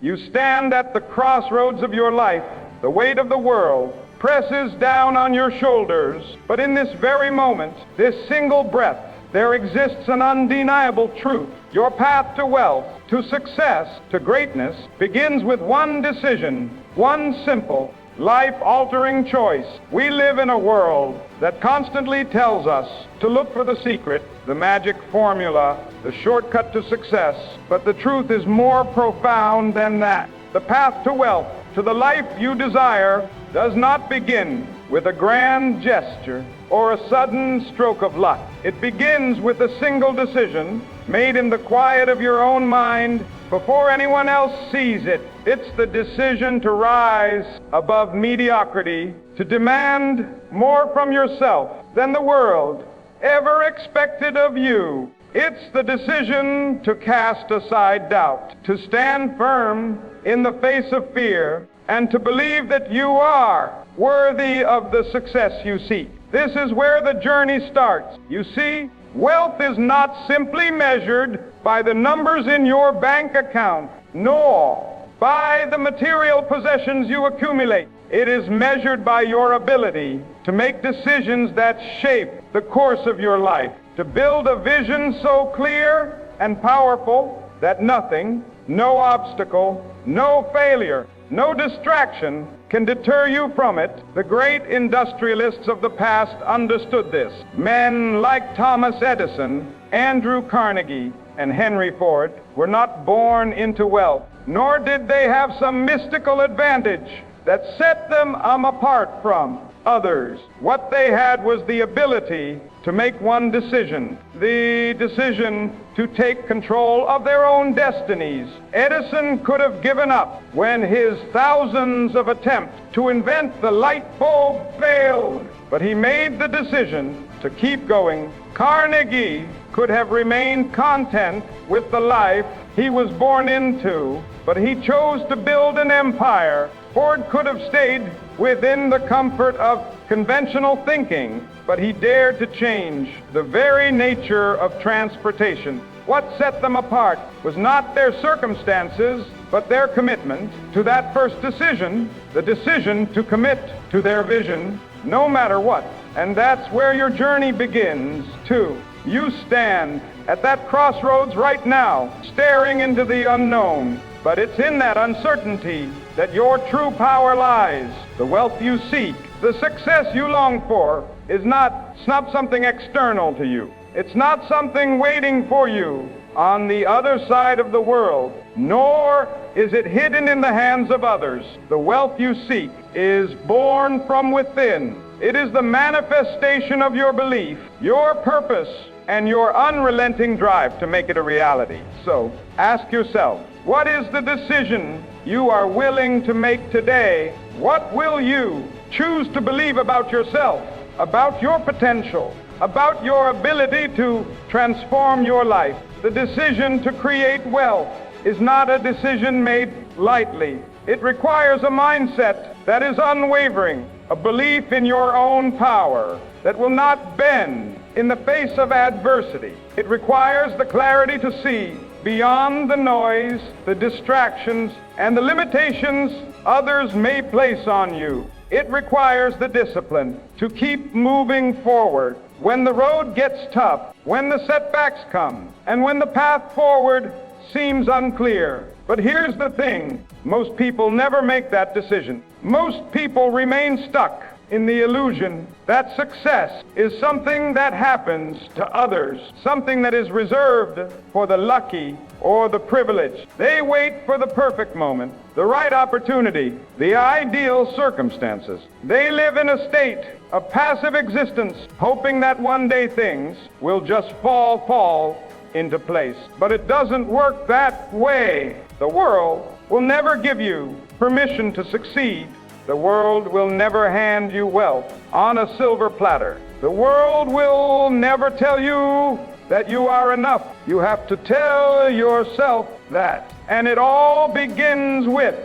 You stand at the crossroads of your life. The weight of the world presses down on your shoulders. But in this very moment, this single breath, there exists an undeniable truth. Your path to wealth, to success, to greatness begins with one decision, one simple, life-altering choice. We live in a world that constantly tells us to look for the secret, the magic formula, the shortcut to success. But the truth is more profound than that. The path to wealth, to the life you desire, does not begin with a grand gesture or a sudden stroke of luck. It begins with a single decision made in the quiet of your own mind before anyone else sees it. It's the decision to rise above mediocrity, to demand more from yourself than the world ever expected of you. It's the decision to cast aside doubt, to stand firm in the face of fear, and to believe that you are worthy of the success you seek. This is where the journey starts. You see, wealth is not simply measured by the numbers in your bank account, nor by the material possessions you accumulate. It is measured by your ability to make decisions that shape the course of your life, to build a vision so clear and powerful that nothing, no obstacle, no failure, no distraction can deter you from it. The great industrialists of the past understood this. Men like Thomas Edison, Andrew Carnegie, and Henry Ford were not born into wealth, nor did they have some mystical advantage that set them apart from others. What they had was the ability to make one decision, the decision to take control of their own destinies. Edison could have given up when his thousands of attempts to invent the light bulb failed, but he made the decision to keep going. Carnegie could have remained content with the life he was born into, but he chose to build an empire. Ford could have stayed within the comfort of conventional thinking, but he dared to change the very nature of transportation. What set them apart was not their circumstances, but their commitment to that first decision, the decision to commit to their vision, no matter what. And that's where your journey begins, too. You stand at that crossroads right now, staring into the unknown. But it's in that uncertainty that your true power lies. The wealth you seek, the success you long for, is not something external to you. It's not something waiting for you on the other side of the world, nor is it hidden in the hands of others. The wealth you seek is born from within. It is the manifestation of your belief, your purpose, and your unrelenting drive to make it a reality. So, ask yourself, what is the decision you are willing to make today? What will you choose to believe about yourself, about your potential, about your ability to transform your life? The decision to create wealth is not a decision made lightly. It requires a mindset that is unwavering, a belief in your own power that will not bend in the face of adversity. It requires the clarity to see beyond the noise, the distractions, and the limitations others may place on you. It requires the discipline to keep moving forward when the road gets tough, when the setbacks come, and when the path forward seems unclear. But here's the thing, most people never make that decision. Most people remain stuck in the illusion that success is something that happens to others, something that is reserved for the lucky or the privileged. They wait for the perfect moment, the right opportunity, the ideal circumstances. They live in a state of passive existence, hoping that one day things will just fall into place. But it doesn't work that way. The world will never give you permission to succeed. The world will never hand you wealth on a silver platter. The world will never tell you that you are enough. You have to tell yourself that. And it all begins with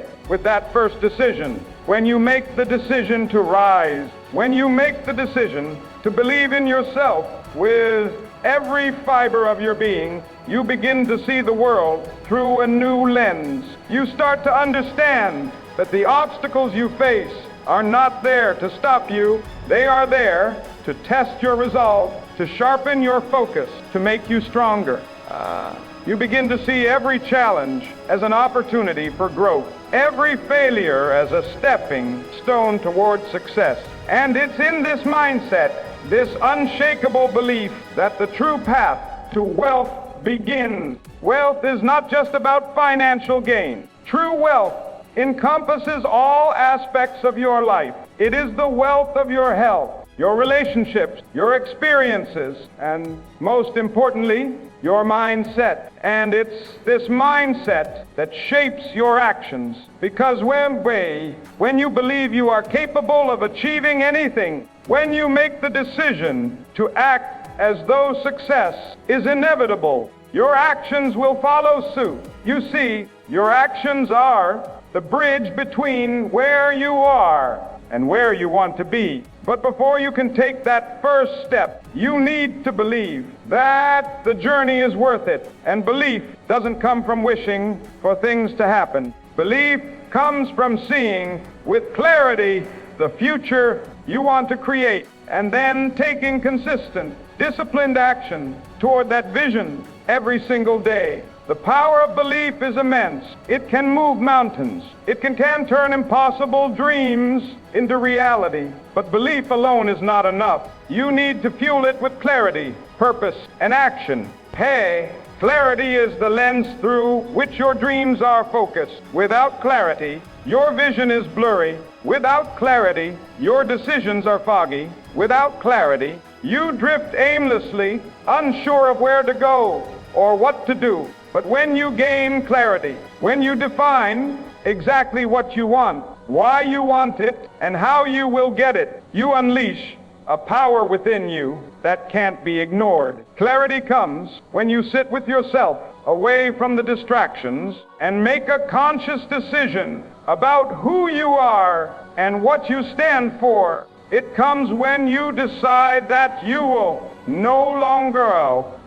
that first decision. When you make the decision to rise, when you make the decision to believe in yourself with every fiber of your being, you begin to see the world through a new lens. You start to understand that the obstacles you face are not there to stop you. They are there to test your resolve, to sharpen your focus, to make you stronger. You begin to see every challenge as an opportunity for growth, every failure as a stepping stone toward success. And it's in this mindset, this unshakable belief, that the true path to wealth begins. Wealth is not just about financial gain. True wealth encompasses all aspects of your life. It is the wealth of your health, your relationships, your experiences, and most importantly, your mindset. And it's this mindset that shapes your actions, because when you believe you are capable of achieving anything, when you make the decision to act as though success is inevitable, your actions will follow suit. You see, your actions are the bridge between where you are and where you want to be. But before you can take that first step, you need to believe that the journey is worth it. And belief doesn't come from wishing for things to happen. Belief comes from seeing with clarity the future you want to create, and then taking consistent, disciplined action toward that vision every single day. The power of belief is immense. It can move mountains. It can turn impossible dreams into reality. But belief alone is not enough. You need to fuel it with clarity, purpose, and action. Clarity is the lens through which your dreams are focused. Without clarity, your vision is blurry. Without clarity, your decisions are foggy. Without clarity, you drift aimlessly, unsure of where to go or what to do. But when you gain clarity, when you define exactly what you want, why you want it, and how you will get it, you unleash a power within you that can't be ignored. Clarity comes when you sit with yourself away from the distractions and make a conscious decision about who you are and what you stand for. It comes when you decide that you will no longer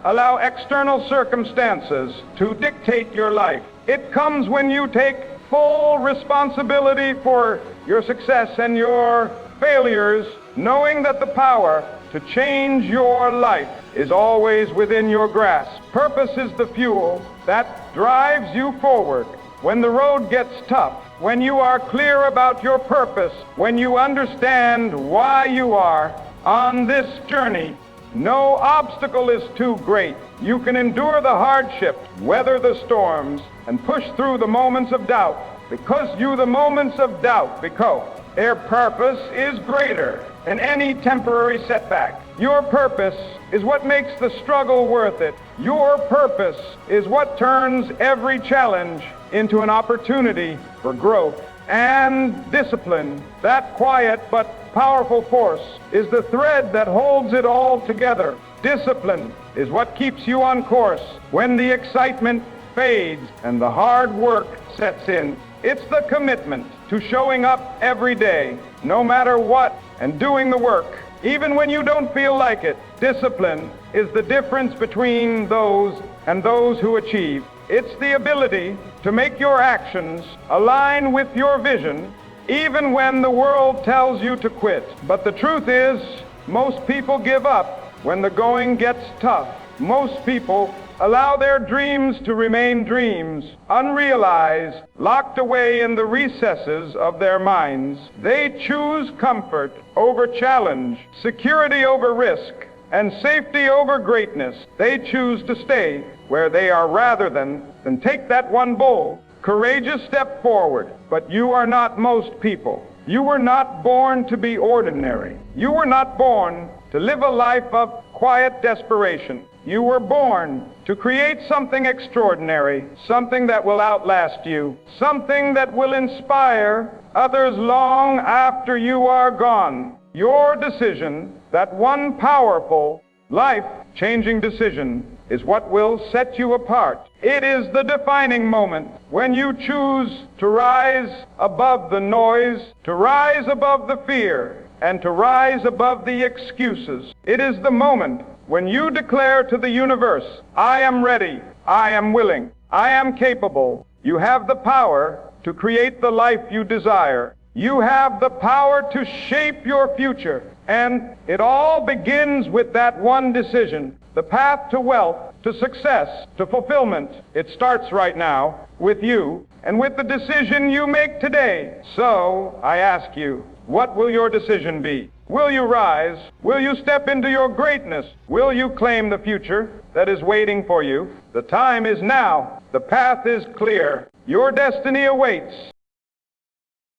allow external circumstances to dictate your life. It comes when you take full responsibility for your success and your failures, knowing that the power to change your life is always within your grasp. Purpose is the fuel that drives you forward. When the road gets tough, when you are clear about your purpose, when you understand why you are on this journey, no obstacle is too great. You can endure the hardships, weather the storms, and push through the moments of doubt. Because their purpose is greater than any temporary setback. Your purpose is what makes the struggle worth it. Your purpose is what turns every challenge into an opportunity for growth. And discipline, that quiet but powerful force, is the thread that holds it all together. Discipline is what keeps you on course when the excitement fades and the hard work sets in. It's the commitment to showing up every day, no matter what, and doing the work, even when you don't feel like it. Discipline is the difference between those and those who achieve. It's the ability to make your actions align with your vision, even when the world tells you to quit. But the truth is, most people give up when the going gets tough. Most people allow their dreams to remain dreams, unrealized, locked away in the recesses of their minds. They choose comfort over challenge, security over risk, and safety over greatness. They choose to stay where they are rather than take that one bold, courageous step forward. But you are not most people. You were not born to be ordinary. You were not born to live a life of quiet desperation. You were born to create something extraordinary, something that will outlast you, something that will inspire others long after you are gone. Your decision, that one powerful, life-changing decision, is what will set you apart. It is the defining moment when you choose to rise above the noise, to rise above the fear, and to rise above the excuses. It is the moment when you declare to the universe, I am ready, I am willing, I am capable, you have the power to create the life you desire. You have the power to shape your future. And it all begins with that one decision. The path to wealth, to success, to fulfillment, it starts right now with you and with the decision you make today. So, I ask you, what will your decision be? Will you rise? Will you step into your greatness? Will you claim the future that is waiting for you? The time is now. The path is clear. Your destiny awaits.